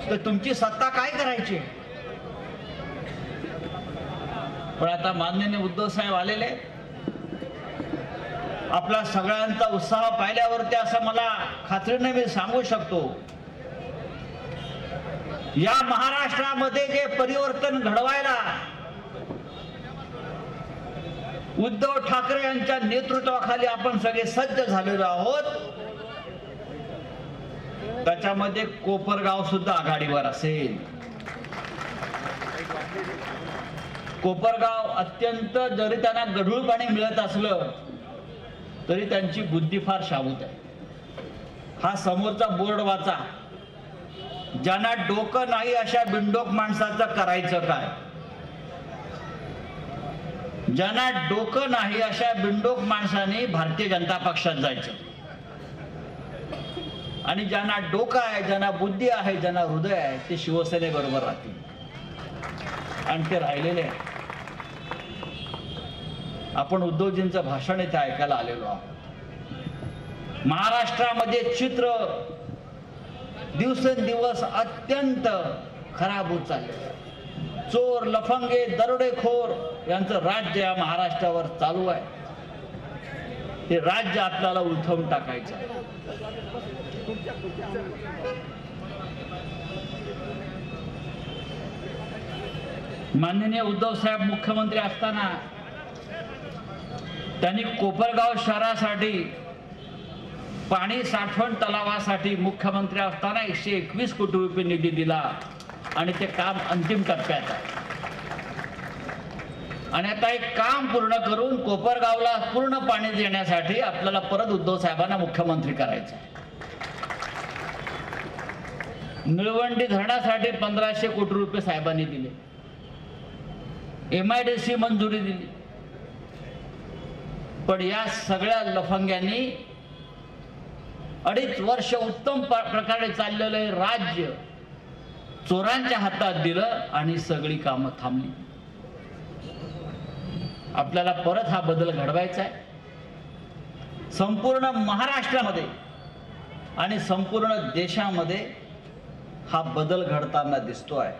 तर तुमची सत्ता काय करायची? पण आता माननीय उद्धव साहेब आलेले आहेत. आपला सगळ्यांचा उत्साह पाहिल्यावरती असं मला खात्रीने मी सांगू शकतो, या महाराष्ट्रामध्ये जे परिवर्तन घडवायला उद्धव ठाकरे यांच्या नेतृत्वाखाली आपण सगळे सज्ज झालेलो आहोत. त्याच्यामध्ये कोपरगाव सुद्धा आघाडीवर असेल. कोपरगाव अत्यंत, जरी त्यांना गढूळ पाणी मिळत असलं तरी त्यांची बुद्धी फार शाबूत आहे. हा समोरचा बोर्ड वाचा, ज्यांना डोकं नाही अशा बिंडोक माणसाचं करायचं काय? ज्यांना डोकं नाही अशा बिंडोक माणसाने भारतीय जनता पक्षात जायचं, आणि ज्यांना डोकं आहे, ज्यांना बुद्धी आहे, ज्यांना हृदय आहे, ते शिवसेनेबरोबर राहतील. आणि ते राहिलेले आहे. आपण उद्धवजींचं भाषण इथे ऐकायला आलेलो आहोत. महाराष्ट्रामध्ये चित्र दिवसेंदिवस अत्यंत खराब होत चालले. चोर, लफंगे, दरोडेखोर यांचं राज्य या महाराष्ट्रावर चालू आहे. हे राज्य आपल्याला उलथवून टाकायचं आहे. माननीय उद्धव साहेब मुख्यमंत्री असताना त्यांनी कोपरगाव शहरासाठी, पाणी साठवण तलावासाठी मुख्यमंत्री असताना 121 कोटी रुपये निधी दिला आणि ते काम अंतिम टप्प्यात आहे. आणि आता एक काम पूर्ण करून कोपरगावला पूर्ण पाणी देण्यासाठी आपल्याला परत उद्धव साहेबांना मुख्यमंत्री करायचं आहे. निळवंडी धरणासाठी 1500 कोटी रुपये साहेबांनी दिले. MIDC मंजुरी दिली. पण या सगळ्या लफंग्यांनी 2.5 वर्ष उत्तम प्रकारे चाललेलं राज्य चोरांच्या हातात दिलं आणि सगळी कामं थांबली. आपल्याला परत हा बदल घडवायचा आहे. संपूर्ण महाराष्ट्रामध्ये आणि संपूर्ण देशामध्ये हा बदल घडताना दिसतोय.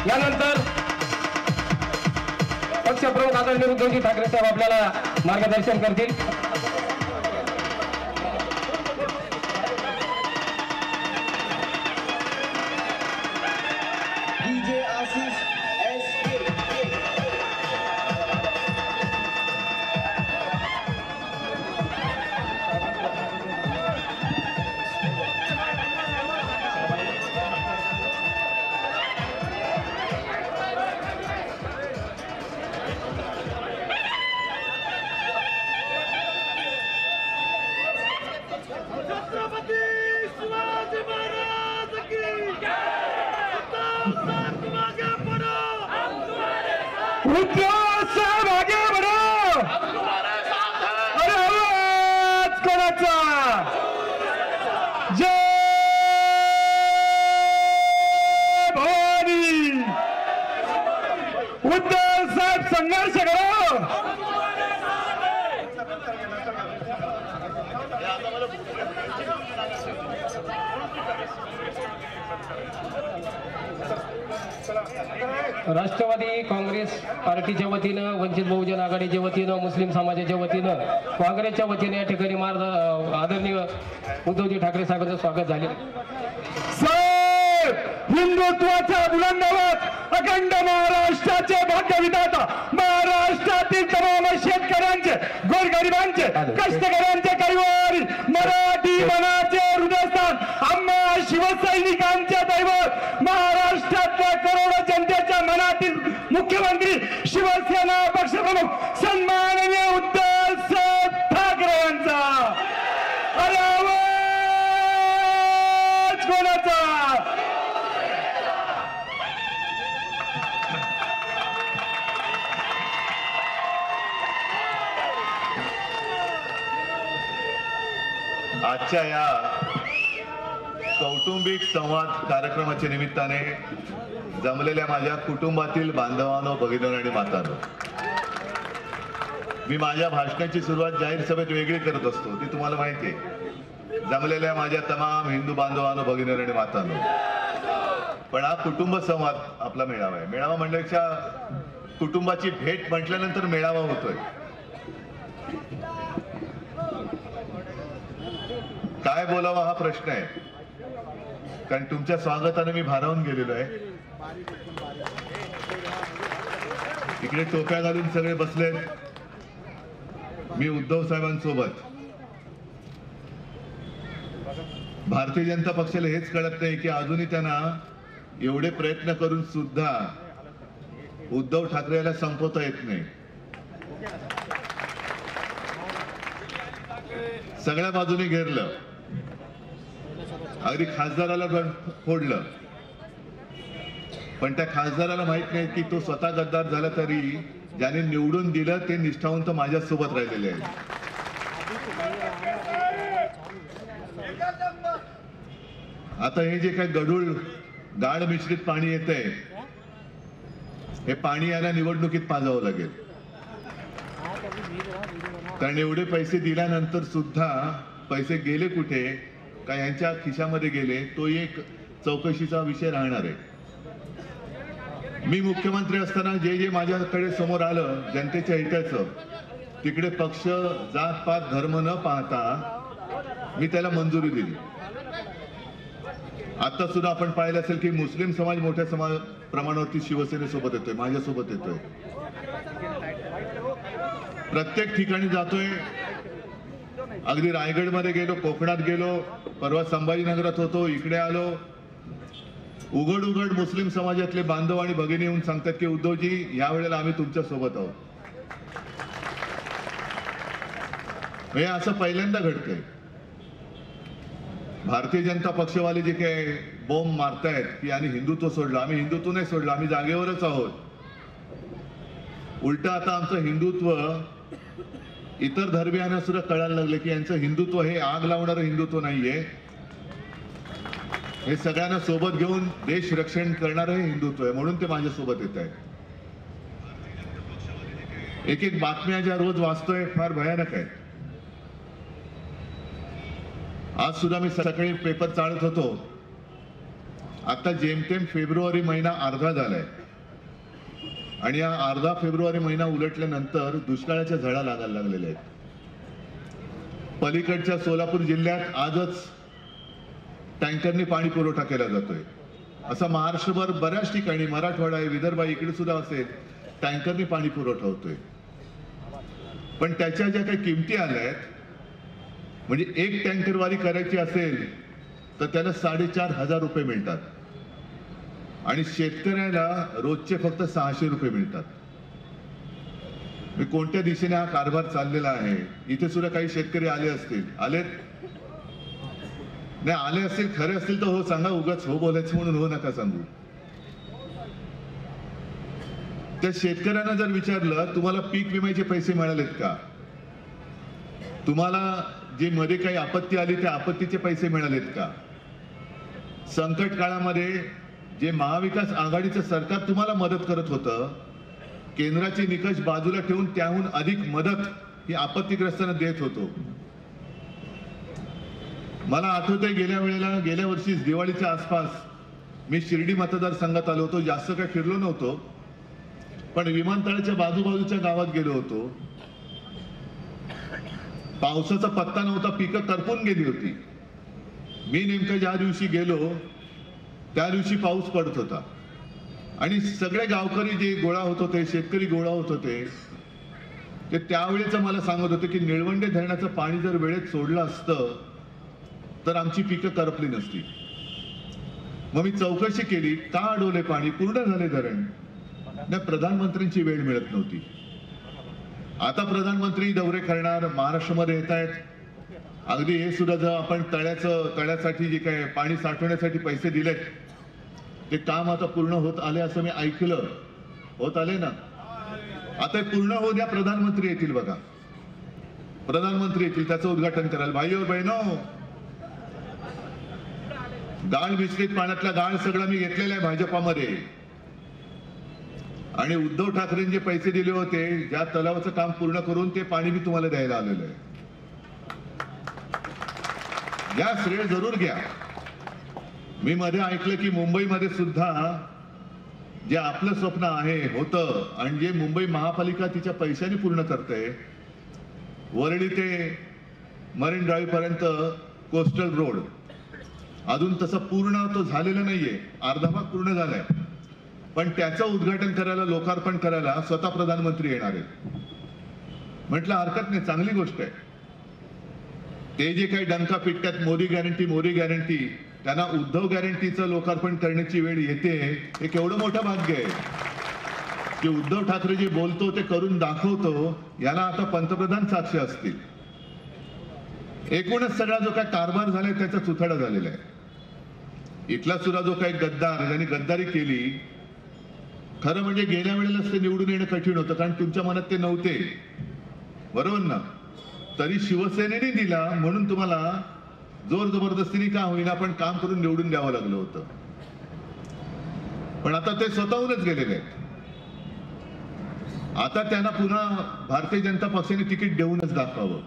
यानंतर पक्षप्रमुख आदरणीय उद्धवजी ठाकरे साहेब आपल्याला मार्गदर्शन करतील. आशिष SK. साहब आगे बढ़ो. अरे आवाज कोणाचा? जय भवानी. उद्धव साहेब संघर्ष करो. राष्ट्रवादी काँग्रेस पार्टीच्या वतीनं, वंचित बहुजन आघाडीच्या वतीनं, मुस्लिम समाजाच्या वतीनं, काँग्रेसच्या वतीने या ठिकाणी आदरणीय उद्धवजी ठाकरे साहेबांचं स्वागत झाले. हिंदुत्वाचा बुलंद आवाज, अखंड महाराष्ट्राचे भाग्यविधाता, महाराष्ट्रातील तमाम शेतकऱ्यांचे, गोरगरिबांचे, कष्टकऱ्यांचे कैवारी, मराठी मनाचे हृदयस्थान, आम्हा शिवसैनिकांचे दैवत, महाराष्ट्रातल्या करोडो जनतेच्या मनातील मुख्यमंत्री, शिवसेना पक्षप्रमुख सन्माननीय उद्धव साहेब ठाकरे यांचा. अरे आवाज कोणाचा? आजच्या या कौटुंबिक संवाद कार्यक्रमाच्या निमित्ताने जमलेल्या माझ्या कुटुंबातील बांधवांनो, भगिनींनो आणि मातांनो, मी माझ्या भाषणाची सुरुवात जाहीर सभेत वेगळी करत असतो, ती तुम्हाला माहिती आहे. जमलेल्या माझ्या तमाम हिंदू बांधवांनो, भगिनींनो आणि मातांनो, पण हा कुटुंब संवाद आपला मेळावा आहे. मेळावा म्हणण्यापेक्षा कुटुंबाची भेट म्हटल्यानंतर मेळावा होतोय. काय बोलावा हा प्रश्न आहे, कारण तुमच्या स्वागताने मी भारावून गेलेलो आहे. इकडे टोप्या घालून सगळे बसलेत. मी उद्धव साहेबांसोबत. भारतीय जनता पक्षाला हेच कळत नाही की अजूनही त्यांना एवढे प्रयत्न करून सुद्धा उद्धव ठाकरे याला संपवता येत नाही. सगळ्या बाजूने घेरलं, अगदी खासदाराला फोडलं, पण त्या खासदाराला माहित नाही की तो स्वतः गद्दार झाला तरी ज्याने निवडून दिलं ते निष्ठावंत माझ्यासोबत राहिलेले आहेत. आता हे जे काही गढूळ गाळ मिश्रित पाणी येतंय, हे पाणी याला निवडणुकीत पाजावं लागेल, कारण एवढे पैसे दिल्यानंतर सुद्धा पैसे गेले कुठे, का यांच्या खिशामध्ये गेले, तो एक चौकशीचा विषय राहणार आहे. मी मुख्यमंत्री असताना जे जे माझ्याकडे समोर आलं जनतेच्या हिताचं, तिकडे पक्ष, जात पात, धर्म न पाहता मी त्याला मंजुरी दिली. आता सुद्धा आपण पाहिलं असेल की मुस्लिम समाज मोठ्या प्रमाणावरती शिवसेनेसोबत येतोय, माझ्यासोबत येतोय. प्रत्येक ठिकाणी जातोय. अगदी रायगडमध्ये गेलो, कोकणात गेलो, परवा संभाजीनगरात होतो, इकडे आलो. उघड उघड मुस्लिम समाजातले बांधव आणि भगिनी येऊन सांगतात की उद्धवजी, या वेळेला आम्ही तुमच्या सोबत आहोत. हे असं पहिल्यांदा घडतंय. भारतीय जनता पक्षवाले जे काही बॉम्ब मारतायत की आणि हिंदुत्व सोडलं, आम्ही हिंदुत्व नाही सोडलं, आम्ही जागेवरच आहोत. उलट आता आमचं हिंदुत्व इतर धर्मियांना सुद्धा कळायला लागले की यांचं हिंदुत्व हे आग लावणारं हिंदुत्व नाहीये, हे सगळ्यांना सोबत घेऊन देश रक्षण करणारं हे हिंदुत्व आहे. म्हणून ते माझ्यासोबत येत आहेत. एक एक बातम्या ज्या रोज वाचतोय फार भयानक आहेत. आज सुद्धा मी सकाळी पेपर चाळत होतो. आता जेमतेम फेब्रुवारी महिना अर्धा झालाय आणि या अर्धा फेब्रुवारी महिना उलटल्यानंतर दुष्काळाच्या झळा लागायला लागलेल्या आहेत. पलीकडच्या सोलापूर जिल्ह्यात आजच टँकरनी पाणी पुरवठा केला जातोय. असं महाराष्ट्रभर बऱ्याच ठिकाणी, मराठवाडा आहे, विदर्भ आहे, इकडे सुद्धा असेल, टँकरने पाणी पुरवठा होतोय. पण त्याच्या ज्या काही किमती आल्या आहेत, म्हणजे एक टँकरवारी करायची असेल तर त्याला 4,500 रुपये मिळतात आणि शेतकऱ्याला रोजचे फक्त 600 रुपये मिळतात. कोणत्या दिशेने हा कारभार चाललेला आहे? इथे सुद्धा काही शेतकरी आले असतील, आलेत नाही, आले असतील, खरे असतील तर हो सांगा, उगाच हो बोलायचं म्हणून हो नका सांगू. त्या शेतकऱ्यांना जर विचारलं तुम्हाला पीक विम्याचे पैसे मिळालेत का, तुम्हाला जे मध्ये काही आपत्ती आली त्या आपत्तीचे पैसे मिळालेत का, संकट काळामध्ये जे महाविकास आघाडीचं सरकार तुम्हाला मदत करत होतं, केंद्राचे निकष बाजूला ठेवून त्याहून अधिक मदत ही आपत्तीग्रस्तांना देत होतो. मला आठवतंय गेल्या वर्षी दिवाळीच्या आसपास मी शिर्डी मतदारसंघात आलो होतो. जास्त काही फिरलो नव्हतो, पण विमानतळाच्या बाजूबाजूच्या गावात गेलो होतो. पावसाचा पत्ता नव्हता, पिकं करपून गेली होती. मी नेमकं ज्या दिवशी गेलो त्या दिवशी पाऊस पडत होता आणि सगळे गावकरी जे गोळा होत होते, शेतकरी गोळा होत होते, ते त्यावेळेच मला सांगत होते की निळवंडे धरणाचं पाणी जर वेळेत सोडलं असतं तर आमची पिकं करपली नसती. मग मी चौकशी केली, का अडवले पाणी, पूर्ण झाले धरण. नाही, प्रधानमंत्र्यांची वेळ मिळत नव्हती. आता प्रधानमंत्री दौरे करणार, महाराष्ट्रामध्ये येत आहेत. अगदी हे सुद्धा जर आपण तळ्यासाठी जे काय पाणी साठवण्यासाठी पैसे दिलेत ते काम आता पूर्ण होत आले असं मी ऐकलं. होत आले ना, आता पूर्ण होऊ द्या, प्रधानमंत्री येतील बघा, प्रधानमंत्री येतील त्याचं उद्घाटन करायला. भाई और बहिणो, गाळ मिश्रित पाण्यातला गाळ सगळा मी घेतलेला आहे भाजपामध्ये आणि उद्धव ठाकरेंनी जे पैसे दिले होते ज्या तलावाचं काम पूर्ण करून ते पाणी मी तुम्हाला द्यायला आलेलं आहे. या श्रेय जरूर घ्या. मी मध्ये ऐकलं की मुंबईमध्ये सुद्धा जे आपलं स्वप्न आहे होतं आणि जे मुंबई महापालिका तिच्या पैशाने पूर्ण करते, वरळी ते मरीन ड्राईव्ह पर्यंत कोस्टल रोड अजून तसं पूर्ण तो झालेला नाहीये, अर्धा भाग पूर्ण झालाय, पण त्याचं उद्घाटन करायला, लोकार्पण करायला स्वतः प्रधानमंत्री येणार आहेत. म्हटलं हरकत नाही, चांगली गोष्ट आहे. ते जे काही डंका पिटतात मोदी गॅरंटी, त्यांना उद्धव गॅरंटीचं लोकार्पण करण्याची वेळ येते. हे केवढं मोठं भाग्य आहे की उद्धव ठाकरे जे बोलतो ते करून दाखवतो, याला आता पंतप्रधान साक्ष असतील. एकूणच सगळा जो काही कारभार झालाय त्याचा चुथडा झालेला आहे. इथला सुद्धा जो काही गद्दार, ज्यांनी गद्दारी केली, खरं म्हणजे गेल्या वेळेलाच ते निवडून येणं कठीण होतं, कारण तुमच्या मनात ते नव्हते, बरोबर ना. तरी शिवसेनेने दिला म्हणून तुम्हाला जोर जबरदस्तीने का होईना पण काम करून निवडून द्यावं लागलं होतं. पण आता ते स्वतःहूनच गेलेले आहेत. आता त्यांना पुन्हा भारतीय जनता पक्षाने तिकीट देऊनच दाखवावं.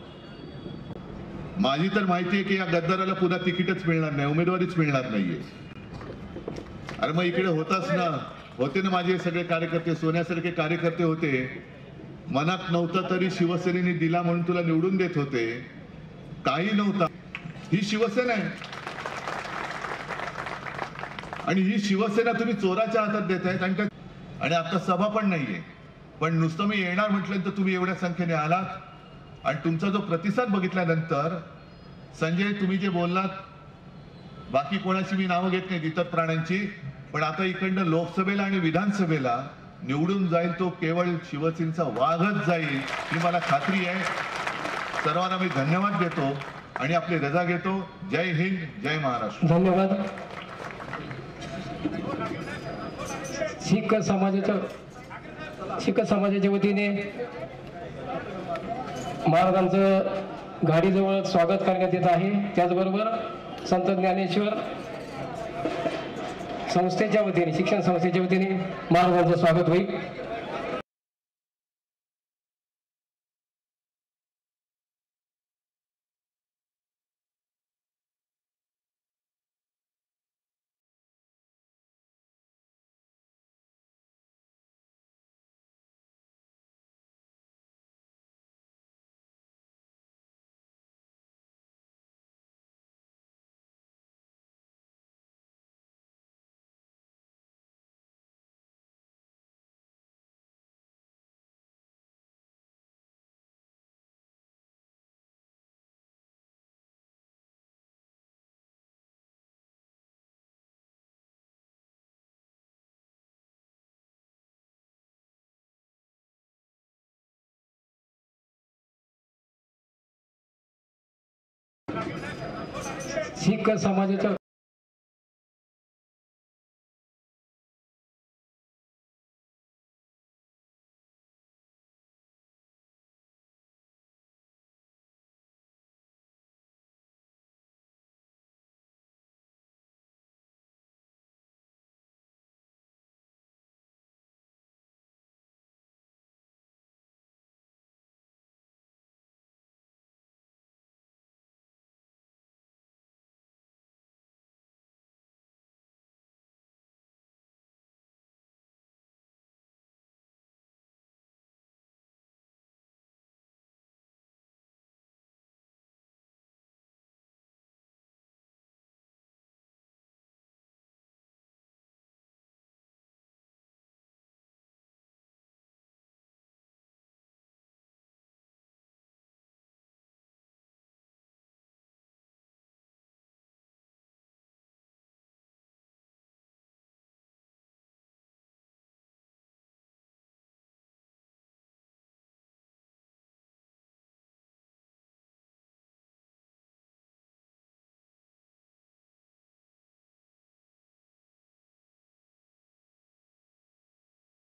माझी तर माहिती आहे की या गद्दाराला पुन्हा तिकीटच मिळणार नाही, उमेदवारीच मिळणार नाहीये. अरे मग इकडे होते ना माझे सगळे कार्यकर्ते, सोन्यासारखे कार्यकर्ते होते. मनात नव्हतं तरी शिवसेनेने दिला म्हणून तुला निवडून देत होते. काही नव्हता, ही शिवसेना आहे आणि ही शिवसेना तुम्ही चोराच्या हातात देतायत. आणि आता सभा पण नाहीये, पण नुसतं मी येणार म्हटल्यानंतर तुम्ही एवढ्या संख्येने आलात. आणि तुमचा जो प्रतिसाद बघितल्यानंतर संजय, तुम्ही जे बोललात, बाकी कोणाची मी नावं घेत नाही इतर प्राण्यांची, पण आता इकडनं लोकसभेला आणि विधानसभेला निवडून जाईल तो केवळ शिवसेनेचा वाघच जाईल ही मला खात्री आहे. सर्वांना मी धन्यवाद देतो आणि आपली रजा घेतो. जय हिंद, जय महाराष्ट्र. धन्यवाद. शीख समाजाच्या वतीने महाराजांचं गाडीजवळ स्वागत करण्यात येत आहे. त्याचबरोबर संत ज्ञानेश्वर संस्थेच्या वतीने, शिक्षण संस्थेच्या वतीने महाराजांचं स्वागत होईल. शीख समाजाच्या